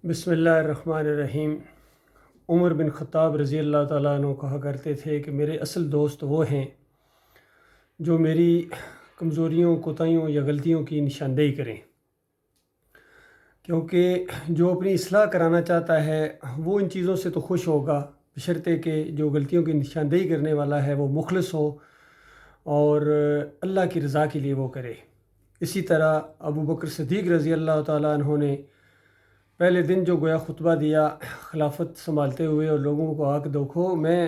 بسم اللہ الرحمن الرحیم۔ عمر بن خطاب رضی اللہ تعالیٰ عنہ کہا کرتے تھے کہ میرے اصل دوست وہ ہیں جو میری کمزوریوں، کوتاہیوں یا غلطیوں کی نشاندہی کریں، کیونکہ جو اپنی اصلاح کرانا چاہتا ہے وہ ان چیزوں سے تو خوش ہوگا، بشرطے کہ جو غلطیوں کی نشاندہی کرنے والا ہے وہ مخلص ہو اور اللہ کی رضا کے لیے وہ کرے۔ اسی طرح ابو بکر صدیق رضی اللہ تعالیٰ عنہ نے پہلے دن جو گویا خطبہ دیا خلافت سنبھالتے ہوئے اور لوگوں کو آ کے دیکھو میں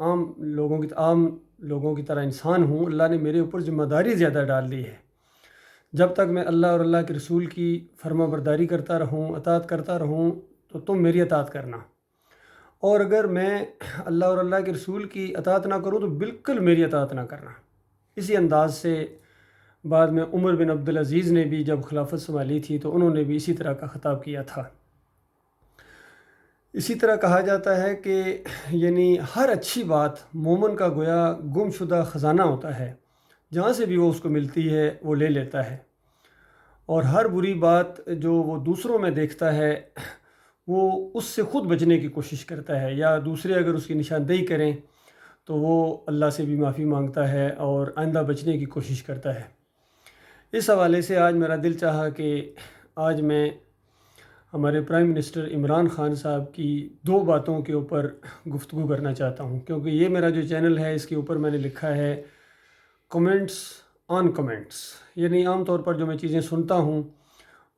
عام لوگوں کی طرح انسان ہوں، اللہ نے میرے اوپر ذمہ داری زیادہ ڈال دی ہے، جب تک میں اللہ اور اللہ کے رسول کی فرما برداری کرتا رہوں، اطاعت کرتا رہوں تو تم میری اطاعت کرنا، اور اگر میں اللہ اور اللہ کے رسول کی اطاعت نہ کروں تو بالکل میری اطاعت نہ کرنا۔ اسی انداز سے بعد میں عمر بن عبدالعزیز نے بھی جب خلافت سنبھالی تھی تو انہوں نے بھی اسی طرح کا خطاب کیا تھا۔ اسی طرح کہا جاتا ہے کہ ہر اچھی بات مومن کا گویا گم شدہ خزانہ ہوتا ہے، جہاں سے بھی وہ اس کو ملتی ہے وہ لے لیتا ہے، اور ہر بری بات جو وہ دوسروں میں دیکھتا ہے وہ اس سے خود بچنے کی کوشش کرتا ہے، یا دوسرے اگر اس کی نشاندہی کریں تو وہ اللہ سے بھی معافی مانگتا ہے اور آئندہ بچنے کی کوشش کرتا ہے۔ اس حوالے سے آج میرا دل چاہا کہ آج میں ہمارے پرائم منسٹر عمران خان صاحب کی دو باتوں کے اوپر گفتگو کرنا چاہتا ہوں، کیونکہ یہ میرا جو چینل ہے اس کے اوپر میں نے لکھا ہے کمنٹس آن کمنٹس، عام طور پر جو میں چیزیں سنتا ہوں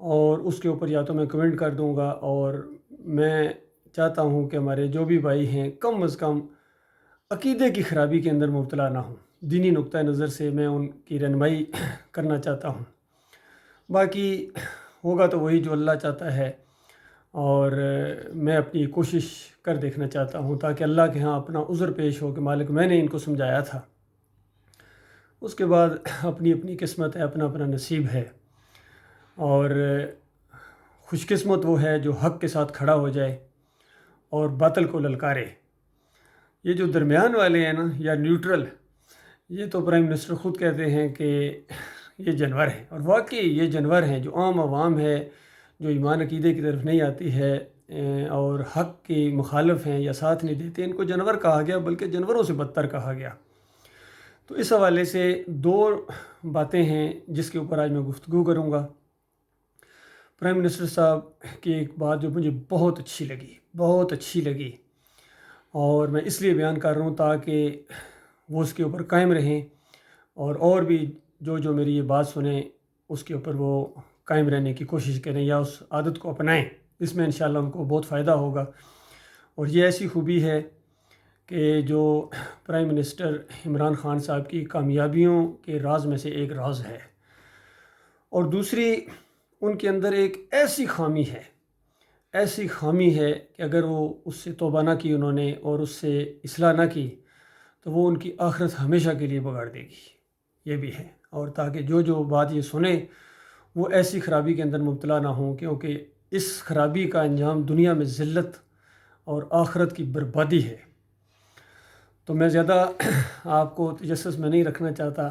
اور اس کے اوپر یا تو میں کمنٹ کر دوں گا، اور میں چاہتا ہوں کہ ہمارے جو بھی بھائی ہیں کم از کم عقیدے کی خرابی کے اندر مبتلا نہ ہوں، دینی نقطہ نظر سے میں ان کی رہنمائی کرنا چاہتا ہوں، باقی ہوگا تو وہی جو اللہ چاہتا ہے، اور میں اپنی کوشش کر دیکھنا چاہتا ہوں تاکہ اللہ کے ہاں اپنا عذر پیش ہو کہ مالک میں نے ان کو سمجھایا تھا۔ اس کے بعد اپنی اپنی قسمت ہے، اپنا اپنا نصیب ہے، اور خوش قسمت وہ ہے جو حق کے ساتھ کھڑا ہو جائے اور باطل کو للکارے۔ یہ جو درمیان والے ہیں نا یا نیوٹرل، یہ تو پرائم منسٹر خود کہتے ہیں کہ یہ جانور ہیں، اور واقعی یہ جانور ہیں جو عام عوام ہے جو ایمان عقیدے کی طرف نہیں آتی ہے اور حق کی مخالف ہیں یا ساتھ نہیں دیتے، ان کو جانور کہا گیا، بلکہ جانوروں سے بدتر کہا گیا۔ تو اس حوالے سے دو باتیں ہیں جس کے اوپر آج میں گفتگو کروں گا۔ پرائم منسٹر صاحب کی ایک بات جو مجھے بہت اچھی لگی اور میں اس لیے بیان کر رہا ہوں تاکہ وہ اس کے اوپر قائم رہیں، اور بھی جو میری یہ بات سنیں اس کے اوپر وہ قائم رہنے کی کوشش کریں یا اس عادت کو اپنائیں، اس میں انشاءاللہ ان کو بہت فائدہ ہوگا۔ اور یہ ایسی خوبی ہے کہ جو پرائم منسٹر عمران خان صاحب کی کامیابیوں کے راز میں سے ایک راز ہے، اور دوسری ان کے اندر ایک ایسی خامی ہے کہ اگر وہ اس سے توبہ نہ کی انہوں نے اور اس سے اصلاح نہ کی تو وہ ان کی آخرت ہمیشہ کے لیے بگاڑ دے گی، یہ بھی ہے۔ اور تاکہ جو بات یہ سنیں وہ ایسی خرابی کے اندر مبتلا نہ ہوں، کیونکہ اس خرابی کا انجام دنیا میں ذلت اور آخرت کی بربادی ہے۔ تو میں زیادہ آپ کو تجسس میں نہیں رکھنا چاہتا،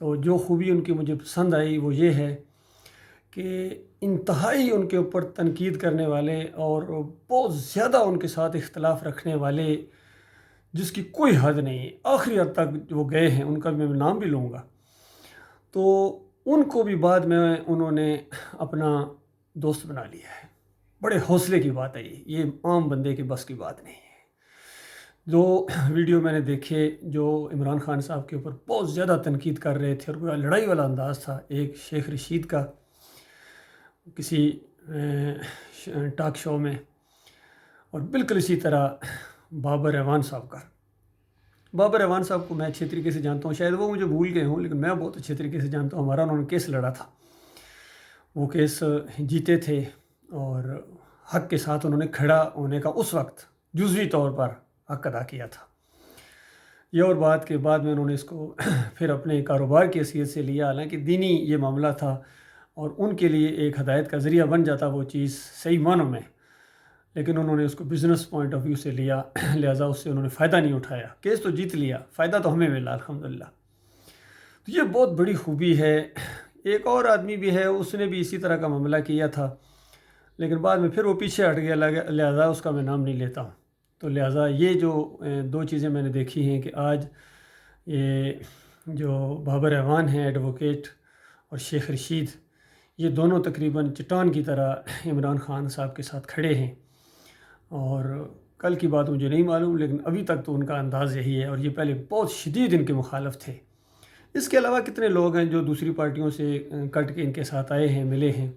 تو جو خوبی ان کی مجھے پسند آئی وہ یہ ہے کہ انتہائی ان کے اوپر تنقید کرنے والے اور بہت زیادہ ان کے ساتھ اختلاف رکھنے والے جس کی کوئی حد نہیں، آخری حد تک وہ گئے ہیں، ان کا بھی میں نام بھی لوں گا، تو ان کو بھی بعد میں انہوں نے اپنا دوست بنا لیا ہے۔ بڑے حوصلے کی بات ہے، یہ عام بندے کے بس کی بات نہیں ہے۔ جو ویڈیو میں نے دیکھے جو عمران خان صاحب کے اوپر بہت زیادہ تنقید کر رہے تھے، اور لڑائی والا انداز تھا، ایک شیخ رشید کا کسی ٹاک شو میں، اور بالکل اسی طرح بابر اعوان صاحب کا۔ بابر اعوان صاحب کو میں اچھے طریقے سے جانتا ہوں، شاید وہ مجھے بھول گئے ہوں، لیکن میں بہت اچھے طریقے سے جانتا ہوں۔ ہمارا انہوں نے کیس لڑا تھا، وہ کیس جیتے تھے، اور حق کے ساتھ انہوں نے کھڑا ہونے کا اس وقت جزوی طور پر حق ادا کیا تھا۔ یہ اور بات کے بعد میں انہوں نے اس کو پھر اپنے کاروبار کی حیثیت سے لیا، حالانکہ دینی یہ معاملہ تھا اور ان کے لیے ایک ہدایت کا ذریعہ بن جاتا وہ چیز صحیح معنوں میں، لیکن انہوں نے اس کو بزنس پوائنٹ آف ویو سے لیا، لہٰذا اس سے انہوں نے فائدہ نہیں اٹھایا۔ کیس تو جیت لیا، فائدہ تو ہمیں ملا الحمدللہ۔ تو یہ بہت بڑی خوبی ہے۔ ایک اور آدمی بھی ہے، اس نے بھی اسی طرح کا معاملہ کیا تھا، لیکن بعد میں پھر وہ پیچھے ہٹ گیا، لہٰذا اس کا میں نام نہیں لیتا ہوں۔ تو لہٰذا یہ جو دو چیزیں میں نے دیکھی ہیں کہ آج یہ جو بابر اعوان ہیں ایڈوکیٹ اور شیخ رشید، یہ دونوں تقریباً چٹان کی طرح عمران خان صاحب کے ساتھ کھڑے ہیں، اور کل کی بات مجھے نہیں معلوم، لیکن ابھی تک تو ان کا انداز یہی ہے، اور یہ پہلے بہت شدید ان کے مخالف تھے۔ اس کے علاوہ کتنے لوگ ہیں جو دوسری پارٹیوں سے کٹ کے ان کے ساتھ آئے ہیں، ملے ہیں۔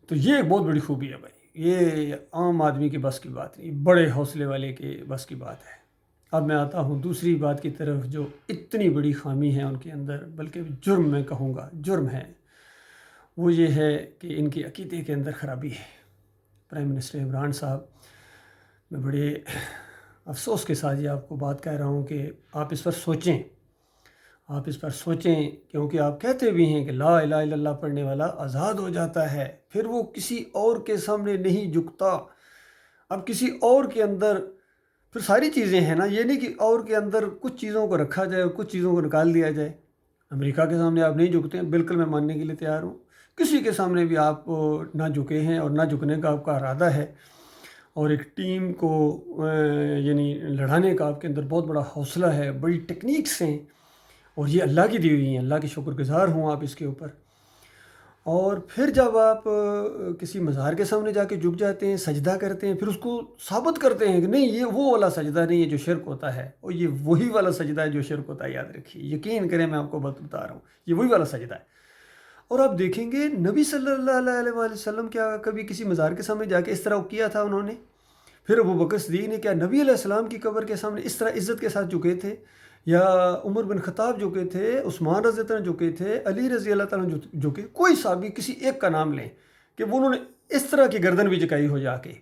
تو یہ ایک بہت بڑی خوبی ہے بھائی، یہ عام آدمی کے بس کی بات نہیں، بڑے حوصلے والے کے بس کی بات ہے۔ اب میں آتا ہوں دوسری بات کی طرف، جو اتنی بڑی خامی ہے ان کے اندر، بلکہ جرم میں کہوں گا جرم ہے، وہ یہ ہے کہ ان کے عقیدے کے اندر خرابی ہے۔ پرائم منسٹر عمران صاحب، میں بڑے افسوس کے ساتھ یہ آپ کو بات کہہ رہا ہوں کہ آپ اس پر سوچیں، آپ اس پر سوچیں، کیونکہ آپ کہتے بھی ہیں کہ لا الہ الا اللہ پڑھنے والا آزاد ہو جاتا ہے، پھر وہ کسی اور کے سامنے نہیں جھکتا۔ اب کسی اور کے اندر پھر ساری چیزیں ہیں نا، یہ نہیں کہ اور کے اندر کچھ چیزوں کو رکھا جائے اور کچھ چیزوں کو نکال دیا جائے۔ امریکہ کے سامنے آپ نہیں جھکتے ہیں، بالکل میں ماننے کے لیے تیار ہوں۔ کسی کے سامنے بھی آپ نہ جھکے ہیں اور نہ جھکنے کا آپ کا ارادہ ہے، اور ایک ٹیم کو یعنی لڑانے کا آپ کے اندر بہت بڑا حوصلہ ہے، بڑی ٹیکنیکس ہیں، اور یہ اللہ کی دی ہوئی ہیں، اللہ کے شکر گزار ہوں آپ اس کے اوپر۔ اور پھر جب آپ کسی مزار کے سامنے جا کے جھک جاتے ہیں، سجدہ کرتے ہیں، پھر اس کو ثابت کرتے ہیں کہ نہیں یہ وہ والا سجدہ نہیں ہے جو شرک ہوتا ہے، اور یہ وہی والا سجدہ ہے جو شرک ہوتا ہے، یاد رکھیے، یقین کریں میں آپ کو بتا رہا ہوں، یہ وہی والا سجدہ ہے۔ اور آپ دیکھیں گے نبی صلی اللہ علیہ وآلہ وسلم کیا کبھی کسی مزار کے سامنے جا کے اس طرح کیا تھا انہوں نے؟ پھر ابوبکر صدیق نے کیا نبی علیہ السلام کی قبر کے سامنے اس طرح عزت کے ساتھ جھکے تھے؟ یا عمر بن خطاب جھکے تھے، عثمان رضی اللہ عنہ جھکے تھے، علی رضی اللہ تعالیٰ جھکے؟ کوئی صحابی کسی ایک کا نام لیں کہ وہ انہوں نے اس طرح کی گردن بھی جھکائی ہو جا کے،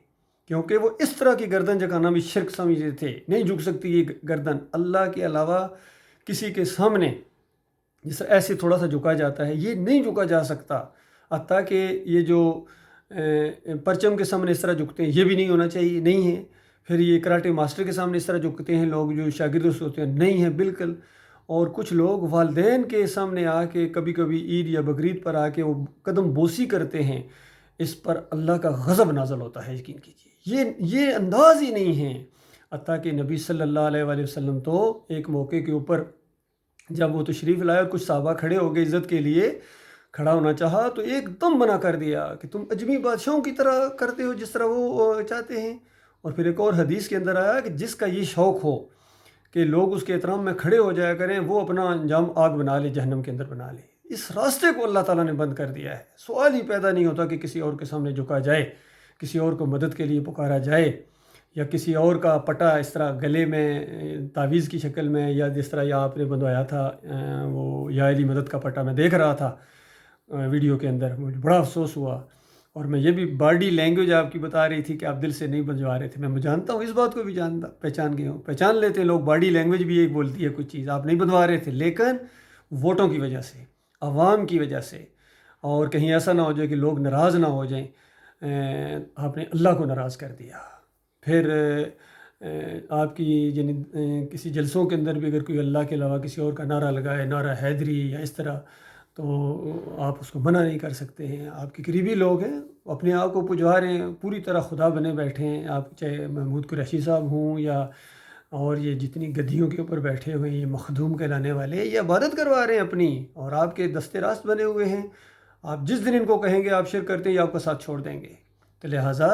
کیونکہ وہ اس طرح کی گردن جھکانا بھی شرک سمجھتے تھے، نہیں جھک سکتی یہ گردن اللہ کے علاوہ کسی کے سامنے، جس ایسے تھوڑا سا جھکا جاتا ہے، یہ نہیں جھکا جا سکتا۔ حتیٰ کہ یہ جو پرچم کے سامنے اس طرح جھکتے ہیں، یہ بھی نہیں ہونا چاہیے، نہیں ہے۔ پھر یہ کراٹے ماسٹر کے سامنے اس طرح جھکتے ہیں لوگ جو شاگرد ہوتے ہیں، نہیں ہے بالکل۔ اور کچھ لوگ والدین کے سامنے آ کے کبھی کبھی عید یا بقرعید پر آ کے وہ قدم بوسی کرتے ہیں، اس پر اللہ کا غضب نازل ہوتا ہے، یقین کیجیے۔ یہ انداز ہی نہیں ہے۔ حتیٰ کہ نبی صلی اللہ علیہ وآلہ وسلم تو ایک موقع کے اوپر جب وہ تشریف لائے اور کچھ صحابہ کھڑے ہو گئے عزت کے لیے، کھڑا ہونا چاہا تو ایک دم منع کر دیا کہ تم اجمی بادشاہوں کی طرح کرتے ہو جس طرح وہ چاہتے ہیں۔ اور پھر ایک اور حدیث کے اندر آیا کہ جس کا یہ شوق ہو کہ لوگ اس کے احترام میں کھڑے ہو جایا کریں، وہ اپنا انجام آگ بنا لے، جہنم کے اندر بنا لے۔ اس راستے کو اللہ تعالیٰ نے بند کر دیا ہے۔ سوال ہی پیدا نہیں ہوتا کہ کسی اور کے سامنے جھکا جائے، کسی اور کو مدد کے لیے پکارا جائے، یا کسی اور کا پٹا اس طرح گلے میں تعویذ کی شکل میں، یا جس طرح یا آپ نے بندوایا تھا وہ یا علی مدد کا پٹا، میں دیکھ رہا تھا ویڈیو کے اندر، مجھے بڑا افسوس ہوا۔ اور میں یہ بھی باڈی لینگویج آپ کی بتا رہی تھی کہ آپ دل سے نہیں بنجوا رہے تھے، میں جانتا ہوں، اس بات کو بھی پہچان گئے ہوں، پہچان لیتے ہیں لوگ، باڈی لینگویج بھی ایک بولتی ہے کچھ چیز، آپ نہیں بنوا رہے تھے، لیکن ووٹوں کی وجہ سے، عوام کی وجہ سے، اور کہیں ایسا نہ ہو جائے کہ لوگ ناراض نہ ہو جائیں، آپ نے اللہ کو ناراض کر دیا۔ پھر آپ کی یعنی کسی جلسوں کے اندر بھی اگر کوئی اللہ کے علاوہ کسی اور کا نعرہ لگائے، نعرہ حیدری یا اس طرح، تو آپ اس کو منع نہیں کر سکتے ہیں۔ آپ کے قریبی لوگ ہیں، اپنے آپ کو پجوا رہے ہیں، پوری طرح خدا بنے بیٹھے ہیں، آپ چاہے محمود قریشی صاحب ہوں یا اور یہ جتنی گدیوں کے اوپر بیٹھے ہوئے ہیں، یہ مخدوم کہلانے والے، یہ عبادت کروا رہے ہیں اپنی، اور آپ کے دستے راست بنے ہوئے ہیں۔ آپ جس دن ان کو کہیں گے آپ شرک کرتے ہیں، یہ آپ کا ساتھ چھوڑ دیں گے۔ تو لہٰذا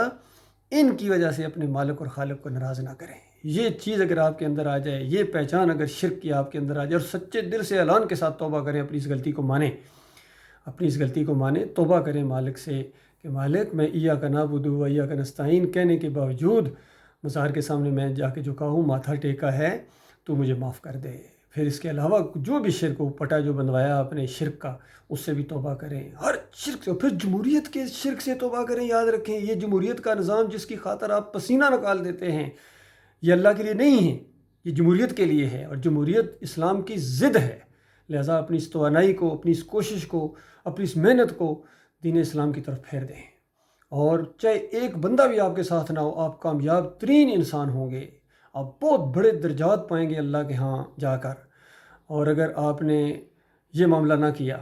ان کی وجہ سے اپنے مالک اور خالق کو ناراض نہ کریں۔ یہ چیز اگر آپ کے اندر آ جائے، یہ پہچان اگر شرک کی آپ کے اندر آ جائے، اور سچے دل سے اعلان کے ساتھ توبہ کریں، اپنی اس غلطی کو مانیں، اپنی اس غلطی کو مانیں، توبہ کریں مالک سے کہ مالک میں ایاک نعبد و ایاک نستعین کہنے کے باوجود مزار کے سامنے میں جا کے جھکا ہوں، ماتھا ٹیکا ہے، تو مجھے معاف کر دے۔ پھر اس کے علاوہ جو بھی شرک ہو، پٹا جو بنوایا اپنے شرک کا، اس سے بھی توبہ کریں، ہر شرک سے۔ پھر جمہوریت کے شرک سے توبہ کریں۔ یاد رکھیں، یہ جمہوریت کا نظام جس کی خاطر آپ پسینہ نکال دیتے ہیں، یہ اللہ کے لیے نہیں ہے، یہ جمہوریت کے لیے ہے، اور جمہوریت اسلام کی ضد ہے۔ لہٰذا اپنی اس توانائی کو، اپنی اس کوشش کو، اپنی اس محنت کو دین اسلام کی طرف پھیر دیں، اور چاہے ایک بندہ بھی آپ کے ساتھ نہ ہو، آپ کامیاب ترین انسان ہوں گے، آپ بہت بڑے درجات پائیں گے اللہ کے ہاں جا کر۔ اور اگر آپ نے یہ معاملہ نہ کیا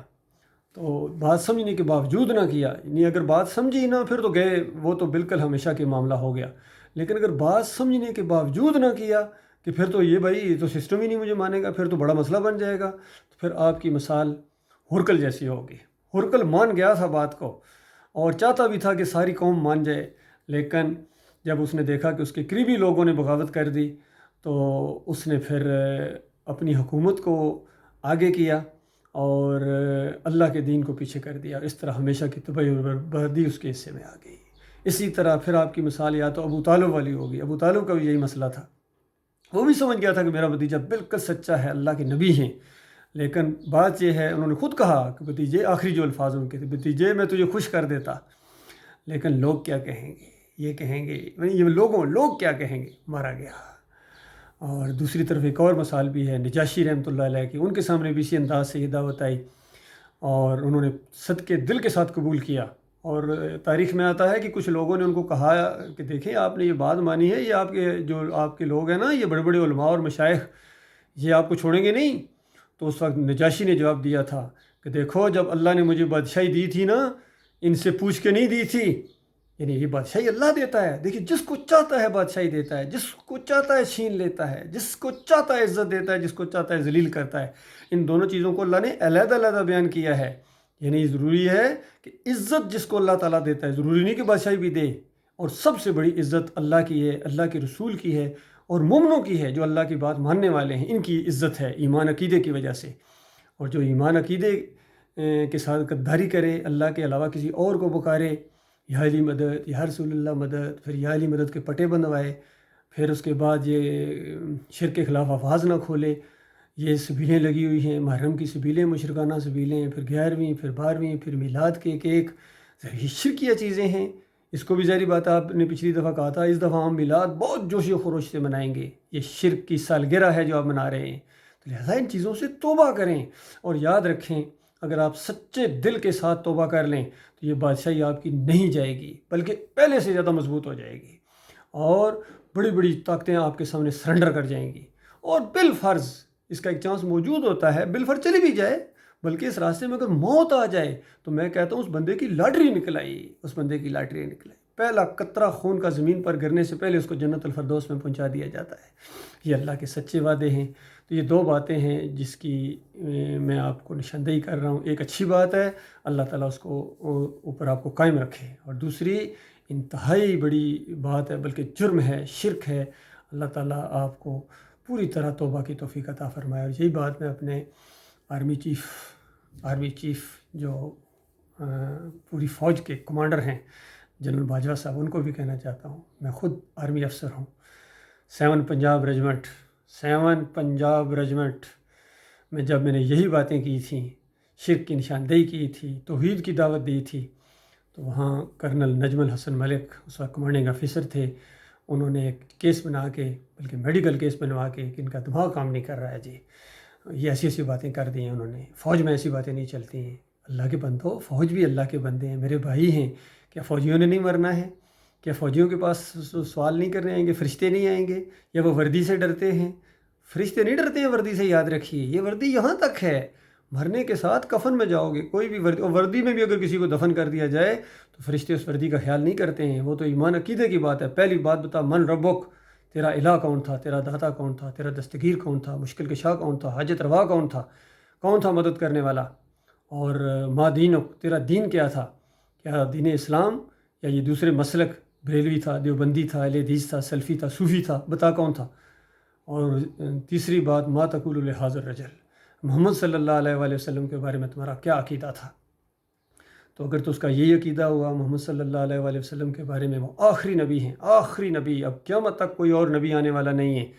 تو بات سمجھنے کے باوجود نہ کیا، یعنی اگر بات سمجھی نہ پھر تو گئے، وہ تو بالکل ہمیشہ کے معاملہ ہو گیا. لیکن اگر بات سمجھنے کے باوجود نہ کیا کہ پھر تو یہ بھائی یہ تو سسٹم ہی نہیں مجھے مانے گا، پھر تو بڑا مسئلہ بن جائے گا، تو پھر آپ کی مثال ہرکل جیسی ہوگی. ہرکل مان گیا تھا بات کو اور چاہتا بھی تھا کہ ساری قوم مان جائے، لیکن جب اس نے دیکھا کہ اس کے قریبی لوگوں نے بغاوت کر دی تو اس نے پھر اپنی حکومت کو آگے کیا اور اللہ کے دین کو پیچھے کر دیا. اس طرح ہمیشہ کی تباہی اور بربادی اس کے حصے میں آ گئی. اسی طرح پھر آپ کی مثال یا تو ابو طالب والی ہوگی. ابو طالب کا بھی یہی مسئلہ تھا، وہ بھی سمجھ گیا تھا کہ میرا بھتیجا بالکل سچا ہے، اللہ کے نبی ہیں، لیکن بات یہ ہے انہوں نے خود کہا کہ بھتیجے، آخری جو الفاظ ان کے تھے، بھتیجے میں تجھے خوش کر دیتا، لیکن لوگ کیا کہیں گے، یہ کہیں گے، یہ لوگ کیا کہیں گے، مارا گیا. اور دوسری طرف ایک اور مثال بھی ہے نجاشی رحمۃ اللہ علیہ کی. ان کے سامنے بھی اسی انداز سے یہ دعوت آئی اور انہوں نے صدقے دل کے ساتھ قبول کیا. اور تاریخ میں آتا ہے کہ کچھ لوگوں نے ان کو کہا کہ دیکھیں آپ نے یہ بات مانی ہے، یہ آپ کے لوگ ہیں نا، یہ بڑے بڑے علماء اور مشائخ، یہ آپ کو چھوڑیں گے نہیں. تو اس وقت نجاشی نے جواب دیا تھا کہ دیکھو، جب اللہ نے مجھے بادشاہی دی تھی نا، ان سے پوچھ کے نہیں دی تھی. یعنی یہ بادشاہی اللہ دیتا ہے. دیکھیے، جس کو چاہتا ہے بادشاہی دیتا ہے، جس کو چاہتا ہے چھین لیتا ہے، جس کو چاہتا ہے عزت دیتا ہے، جس کو چاہتا ہے ذلیل کرتا ہے. ان دونوں چیزوں کو اللہ نے علیحدہ علیحدہ بیان کیا ہے. یعنی ضروری ہے کہ عزت جس کو اللہ تعالیٰ دیتا ہے، ضروری نہیں کہ بادشاہی بھی دے. اور سب سے بڑی عزت اللہ کی ہے، اللہ کے رسول کی ہے اور مومنوں کی ہے جو اللہ کی بات ماننے والے ہیں. ان کی عزت ہے ایمان عقیدے کی وجہ سے. اور جو ایمان عقیدے کے ساتھ غداری کرے، اللہ کے علاوہ کسی اور کو پکارے، یا علی مدد، یا رسول اللہ مدد، پھر یا علی مدد کے پٹے بندوائے، پھر اس کے بعد یہ شرک کے خلاف آواز نہ کھولے، یہ سبیلیں لگی ہوئی ہیں، محرم کی سبیلیں، مشرکانہ سبیلیں، پھر 11ویں، پھر 12ویں، پھر میلاد کے ایک یہ شرکیہ چیزیں ہیں. اس کو بھی ظاہری بات ہے، آپ نے پچھلی دفعہ کہا تھا اس دفعہ ہم میلاد بہت جوش و خروش سے منائیں گے، یہ شرک کی سالگرہ ہے جو آپ منا رہے ہیں. تو لہٰذا ان چیزوں سے توبہ کریں اور یاد رکھیں، اگر آپ سچے دل کے ساتھ توبہ کر لیں تو یہ بادشاہی آپ کی نہیں جائے گی، بلکہ پہلے سے زیادہ مضبوط ہو جائے گی اور بڑی بڑی طاقتیں آپ کے سامنے سرنڈر کر جائیں گی. اور بالفرض اس کا ایک چانس موجود ہوتا ہے، بالفرض چلی بھی جائے، بلکہ اس راستے میں اگر موت آ جائے تو میں کہتا ہوں اس بندے کی لاٹری نکل آئی، اس بندے کی لاٹری نکل آئی. پہلا قطرہ خون کا زمین پر گرنے سے پہلے اس کو جنت الفردوس میں پہنچا دیا جاتا ہے. یہ اللہ کے سچے وعدے ہیں. تو یہ دو باتیں ہیں جس کی میں آپ کو نشاندہی کر رہا ہوں. ایک اچھی بات ہے، اللہ تعالیٰ اس کو اوپر آپ کو قائم رکھے، اور دوسری انتہائی بڑی بات ہے، بلکہ جرم ہے، شرک ہے. اللہ تعالیٰ آپ کو پوری طرح توبہ کی توفیق عطا فرمائے. اور یہی بات میں اپنے آرمی چیف جو پوری فوج کے کمانڈر ہیں جنرل باجوہ صاحب، ان کو بھی کہنا چاہتا ہوں. میں خود آرمی افسر ہوں. 7 پنجاب ریجمنٹ میں جب میں نے یہی باتیں کی تھیں، شرک کی نشاندہی کی تھی، توحید کی دعوت دی تھی، تو وہاں کرنل نجم الحسن ملک اس وقت کمانڈنگ آفیسر تھے. انہوں نے ایک کیس بنا کے، بلکہ میڈیکل کیس بنوا کے، کہ ان کا دماغ کام نہیں کر رہا ہے جی، یہ ایسی باتیں کر دی ہیں انہوں نے. فوج میں ایسی باتیں نہیں چلتی ہیں. اللہ کے بندو، فوج بھی اللہ کے بندے ہیں، میرے بھائی ہیں. کیا فوجیوں نے نہیں مرنا ہے؟ کیا فوجیوں کے پاس سوال نہیں کرنے آئیں گے؟ فرشتے نہیں آئیں گے؟ یا وہ وردی سے ڈرتے ہیں؟ فرشتے نہیں ڈرتے ہیں وردی سے، یاد رکھیے. یہ وردی یہاں تک ہے، مرنے کے ساتھ کفن میں جاؤ گے. کوئی بھی وردی میں بھی اگر کسی کو دفن کر دیا جائے تو فرشتے اس وردی کا خیال نہیں کرتے ہیں. وہ تو ایمان عقیدے کی بات ہے. پہلی بات بتا، من ربک، تیرا الہ کون تھا، تیرا داتا کون تھا، تیرا دستگیر کون تھا، مشکل کشا کون تھا، حاجت روا کون تھا مدد کرنے والا. اور ما دینک، تیرا دین کیا تھا، کیا دین اسلام یا یہ دوسرے مسلک، بریلوی تھا، دیوبندی تھا، اہل حدیث تھا، سلفی تھا، صوفی تھا، بتا کون تھا. اور تیسری بات، ما تقول لہذا الرجل، محمد صلی اللہ علیہ وآلہ وسلم کے بارے میں تمہارا کیا عقیدہ تھا. تو اگر تو اس کا یہی عقیدہ ہوا محمد صلی اللہ علیہ وآلہ وسلم کے بارے میں، وہ آخری نبی ہیں، آخری نبی، اب قیامت تک کوئی اور نبی آنے والا نہیں ہے.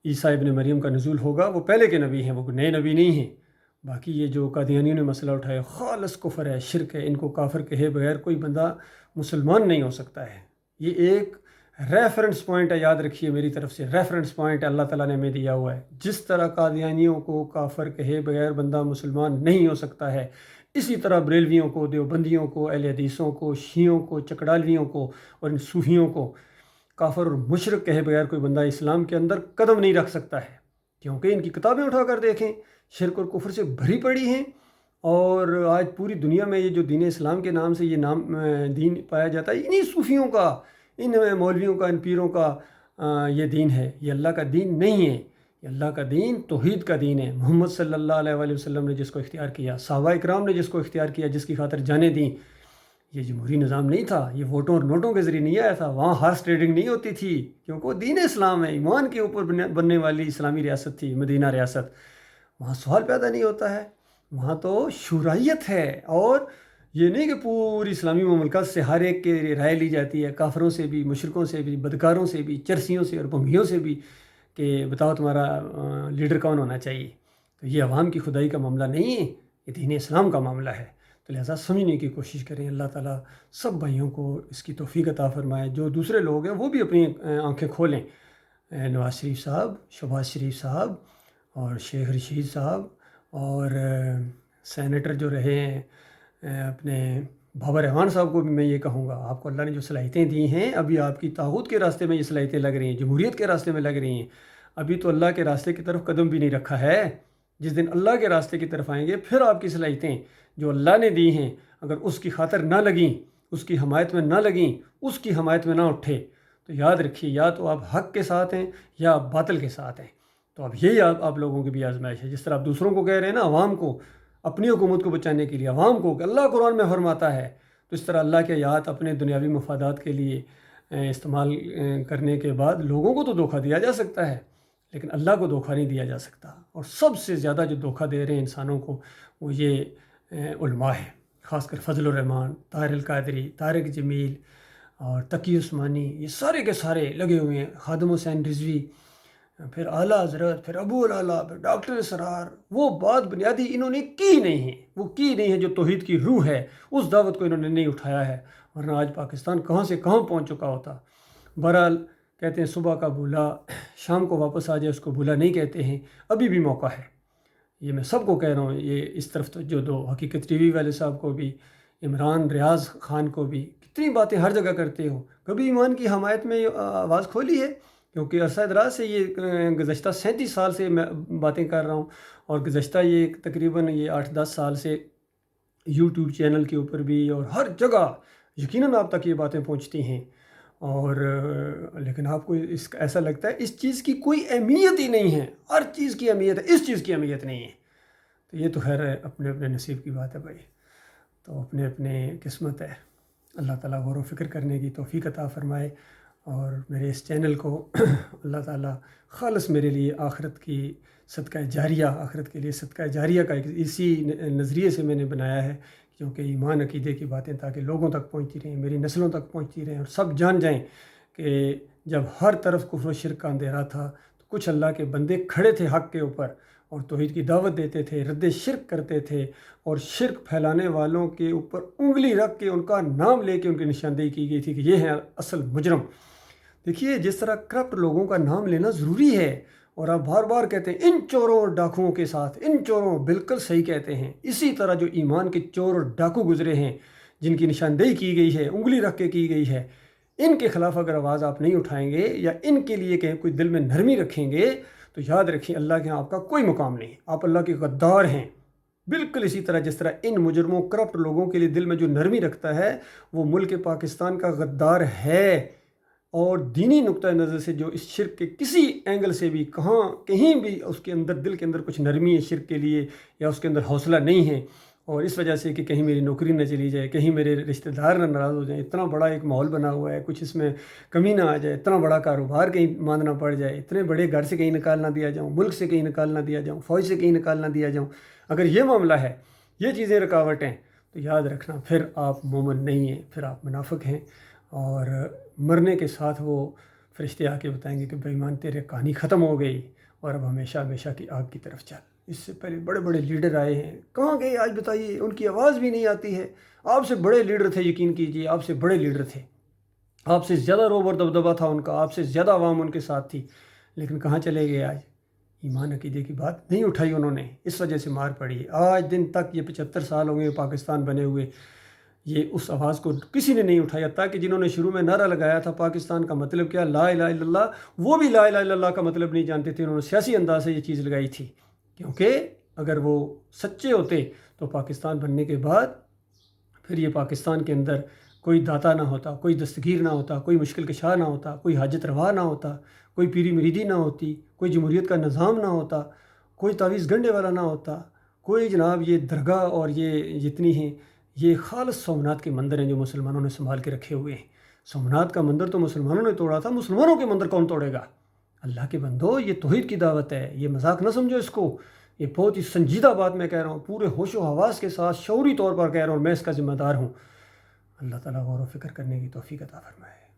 عیسیٰ ابن مریم کا نزول ہوگا، وہ پہلے کے نبی ہیں، وہ نئے نبی نہیں ہیں. باقی یہ جو قادیانیوں نے مسئلہ اٹھایا، خالص کفر ہے، شرک ہے. ان کو کافر کہے بغیر کوئی بندہ مسلمان نہیں ہو سکتا ہے. یہ ایک ریفرنس پوائنٹ ہے، یاد رکھیے، میری طرف سے ریفرنس پوائنٹ اللہ تعالیٰ نے ہمیں دیا ہوا ہے. جس طرح قادیانیوں کو کافر کہے بغیر بندہ مسلمان نہیں ہو سکتا ہے، اسی طرح بریلویوں کو، دیوبندیوں کو، اہل حدیثوں کو، شیعوں کو، چکڑالویوں کو اور ان صوفیوں کو کافر اور مشرک کہے بغیر کوئی بندہ اسلام کے اندر قدم نہیں رکھ سکتا ہے. کیونکہ ان کی کتابیں اٹھا کر دیکھیں، شرک اور کفر سے بھری پڑی ہیں اور آج پوری دنیا میں یہ جو دین اسلام کے نام سے یہ نام دین پایا جاتا ہے، انہی صوفیوں کا، ان مولویوں کا، ان پیروں کا یہ دین ہے۔ یہ اللہ کا دین نہیں ہے۔ یہ اللہ کا دین توحید کا دین ہے۔ محمد صلی اللہ علیہ وآلہ وسلم نے جس کو اختیار کیا، صحابہ اکرام نے جس کو اختیار کیا، جس کی خاطر جانیں دیں، یہ جمہوری نظام نہیں تھا، یہ ووٹوں اور نوٹوں کے ذریعے نہیں آیا تھا، وہاں ہارس ٹریڈنگ نہیں ہوتی تھی، کیونکہ وہ دین اسلام ہے، ایمان کے اوپر بننے والی اسلامی ریاست تھی مدینہ ریاست۔ وہاں سوال پیدا نہیں ہوتا ہے، وہاں تو شورائیت ہے، اور یہ نہیں کہ پوری اسلامی مملکت سے ہر ایک کے رائے لی جاتی ہے، کافروں سے بھی، مشرکوں سے بھی، بدکاروں سے بھی، چرسیوں سے اور بھنگیوں سے بھی، کہ بتاؤ تمہارا لیڈر کون ہونا چاہیے۔ تو یہ عوام کی خدائی کا معاملہ نہیں ہے، یہ دین اسلام کا معاملہ ہے۔ تو لہٰذا سمجھنے کی کوشش کریں۔ اللہ تعالیٰ سب بھائیوں کو اس کی توفیق عطا فرمائے۔ جو دوسرے لوگ ہیں وہ بھی اپنی آنکھیں کھولیں۔ نواز شریف صاحب، شہباز شریف صاحب، اور شیخ رشید صاحب، اور سینیٹر جو رہے ہیں اپنے بابر احمد صاحب کو بھی میں یہ کہوں گا، آپ کو اللہ نے جو صلاحیتیں دی ہیں، ابھی آپ کی طاغوت کے راستے میں یہ صلاحیتیں لگ رہی ہیں، جمہوریت کے راستے میں لگ رہی ہیں، ابھی تو اللہ کے راستے کی طرف قدم بھی نہیں رکھا ہے۔ جس دن اللہ کے راستے کی طرف آئیں گے، پھر آپ کی صلاحیتیں جو اللہ نے دی ہیں، اگر اس کی خاطر نہ لگیں، اس کی حمایت میں نہ لگیں، اس کی حمایت میں نہ اٹھے، تو یاد رکھیے یا تو آپ حق کے ساتھ ہیں یا آپ باطل کے ساتھ ہیں۔ تو اب یہی آپ لوگوں کی بھی آزمائش ہے۔ جس طرح آپ دوسروں کو کہہ رہے ہیں نا، عوام کو، اپنی حکومت کو بچانے کے لیے عوام کو، کہ اللہ قرآن میں فرماتا ہے، تو اس طرح اللہ کے آیات اپنے دنیاوی مفادات کے لیے استعمال کرنے کے بعد لوگوں کو تو دھوکہ دیا جا سکتا ہے، لیکن اللہ کو دھوکہ نہیں دیا جا سکتا۔ اور سب سے زیادہ جو دھوکہ دے رہے ہیں انسانوں کو، وہ یہ علماء ہیں، خاص کر فضل الرحمان، طاہر القادری، طارق جمیل اور تقی عثمانی، یہ سارے کے سارے لگے ہوئے ہیں، خادم حسین رضوی، پھر اعلیٰ حضرت، پھر ابو العلا، پھر ڈاکٹر اسرار۔ وہ بات بنیادی انہوں نے کی نہیں ہے، وہ کی نہیں ہے جو توحید کی روح ہے، اس دعوت کو انہوں نے نہیں اٹھایا ہے، ورنہ آج پاکستان کہاں سے کہاں پہنچ چکا ہوتا۔ بہرحال کہتے ہیں صبح کا بھولا شام کو واپس آ جائے، اس کو بھولا نہیں کہتے ہیں، ابھی بھی موقع ہے۔ یہ میں سب کو کہہ رہا ہوں، یہ اس طرف تو جو دو حقیقت ٹی وی والے صاحب کو بھی، عمران ریاض خان کو بھی، کتنی باتیں ہر جگہ کرتے ہو، کبھی ایمان کی حمایت میں آواز کھولی ہے؟ کیونکہ عرصہ دراز سے یہ گزشتہ 37 سال سے میں باتیں کر رہا ہوں، اور گزشتہ یہ تقریباً 8-10 سال سے یوٹیوب چینل کے اوپر بھی، اور ہر جگہ یقیناً آپ تک یہ باتیں پہنچتی ہیں، اور لیکن آپ کو ایسا لگتا ہے اس چیز کی کوئی اہمیت ہی نہیں ہے۔ ہر چیز کی اہمیت ہے، اس چیز کی اہمیت نہیں ہے۔ تو یہ تو خیر اپنے اپنے نصیب کی بات ہے بھائی، تو اپنے اپنے قسمت ہے۔ اللہ تعالیٰ غور و فکر کرنے کی توفیق عطا فرمائے، اور میرے اس چینل کو اللہ تعالیٰ خالص میرے لیے آخرت کی صدقہ جاریہ، آخرت کے لیے صدقہ جاریہ کا اسی نظریے سے میں نے بنایا ہے، کیونکہ ایمان عقیدے کی باتیں تاکہ لوگوں تک پہنچتی رہیں، میری نسلوں تک پہنچتی رہیں، اور سب جان جائیں کہ جب ہر طرف کفر و شرک کا اندھیرا تھا، تو کچھ اللہ کے بندے کھڑے تھے حق کے اوپر، اور توحید کی دعوت دیتے تھے، رد شرک کرتے تھے، اور شرک پھیلانے والوں کے اوپر انگلی رکھ کے ان کا نام لے کے ان کی نشاندہی کی گئی تھی کہ یہ ہیں اصل مجرم۔ دیکھیے جس طرح کرپٹ لوگوں کا نام لینا ضروری ہے، اور آپ بار بار کہتے ہیں ان چوروں اور ڈاکوؤں کے ساتھ، ان چوروں، بالکل صحیح کہتے ہیں۔ اسی طرح جو ایمان کے چور اور ڈاکو گزرے ہیں، جن کی نشاندہی کی گئی ہے، انگلی رکھ کے کی گئی ہے، ان کے خلاف اگر آواز آپ نہیں اٹھائیں گے، یا ان کے لیے کہ کوئی دل میں نرمی رکھیں گے، تو یاد رکھیں اللہ کے ہاں آپ کا کوئی مقام نہیں، آپ اللہ کے غدار ہیں۔ بالکل اسی طرح جس طرح ان مجرموں کرپٹ لوگوں کے لیے دل میں جو نرمی رکھتا ہے، وہ ملک پاکستان کا غدار ہے۔ اور دینی نقطہ نظر سے جو اس شرک کے کسی اینگل سے بھی کہیں بھی اس کے اندر دل کے اندر کچھ نرمی ہے شرک کے لیے، یا اس کے اندر حوصلہ نہیں ہے، اور اس وجہ سے کہ کہیں میری نوکری نہ چلی جائے، کہیں میرے رشتہ دار نہ ناراض ہو جائیں، اتنا بڑا ایک ماحول بنا ہوا ہے، کچھ اس میں کمی نہ آ جائے، اتنا بڑا کاروبار کہیں ماندنا پڑ جائے، اتنے بڑے گھر سے کہیں نکال نہ دیا جاؤں، ملک سے کہیں نکال نہ دیا جاؤں، فوج سے کہیں نکال نہ دیا جاؤں، اگر یہ معاملہ ہے، یہ چیزیں رکاوٹیں، تو یاد رکھنا پھر آپ مومن نہیں ہیں، پھر آپ منافق ہیں، اور مرنے کے ساتھ وہ فرشتے آ کے بتائیں گے کہ بے ایمان تیرے کہانی ختم ہو گئی، اور اب ہمیشہ ہمیشہ کی آگ کی طرف چل۔ اس سے پہلے بڑے بڑے لیڈر آئے ہیں، کہاں گئے آج بتائیے؟ ان کی آواز بھی نہیں آتی ہے۔ آپ سے بڑے لیڈر تھے، یقین کیجئے، آپ سے بڑے لیڈر تھے، آپ سے زیادہ روب اور دبدبہ تھا ان کا، آپ سے زیادہ عوام ان کے ساتھ تھی، لیکن کہاں چلے گئے آج؟ ایمان عقیدے کی بات نہیں اٹھائی انہوں نے، اس وجہ سے مار پڑی۔ آج دن تک یہ 75 سال ہوں گے پاکستان بنے ہوئے، یہ اس آواز کو کسی نے نہیں اٹھایا، تاکہ جنہوں نے شروع میں نعرہ لگایا تھا پاکستان کا مطلب کیا، لا الہ الا اللہ، وہ بھی لا الہ الا اللہ کا مطلب نہیں جانتے تھے، انہوں نے سیاسی انداز سے یہ چیز لگائی تھی، کیونکہ اگر وہ سچے ہوتے تو پاکستان بننے کے بعد پھر یہ پاکستان کے اندر کوئی داتا نہ ہوتا، کوئی دستگیر نہ ہوتا، کوئی مشکل کشا نہ ہوتا، کوئی حاجت روا نہ ہوتا، کوئی پیری مریدی نہ ہوتی، کوئی جمہوریت کا نظام نہ ہوتا، کوئی تعویذ گنڈے والا نہ ہوتا، کوئی جناب یہ درگاہ اور یہ جتنی ہیں یہ خالص سومنات کے مندر ہیں جو مسلمانوں نے سنبھال کے رکھے ہوئے ہیں۔ سومنات کا مندر تو مسلمانوں نے توڑا تھا، مسلمانوں کے مندر کون توڑے گا؟ اللہ کے بندو، یہ توحید کی دعوت ہے، یہ مذاق نہ سمجھو اس کو، یہ بہت ہی سنجیدہ بات میں کہہ رہا ہوں، پورے ہوش و حواس کے ساتھ شعوری طور پر کہہ رہا ہوں، میں اس کا ذمہ دار ہوں۔ اللہ تعالیٰ غور و فکر کرنے کی توفیق عطا فرمائے۔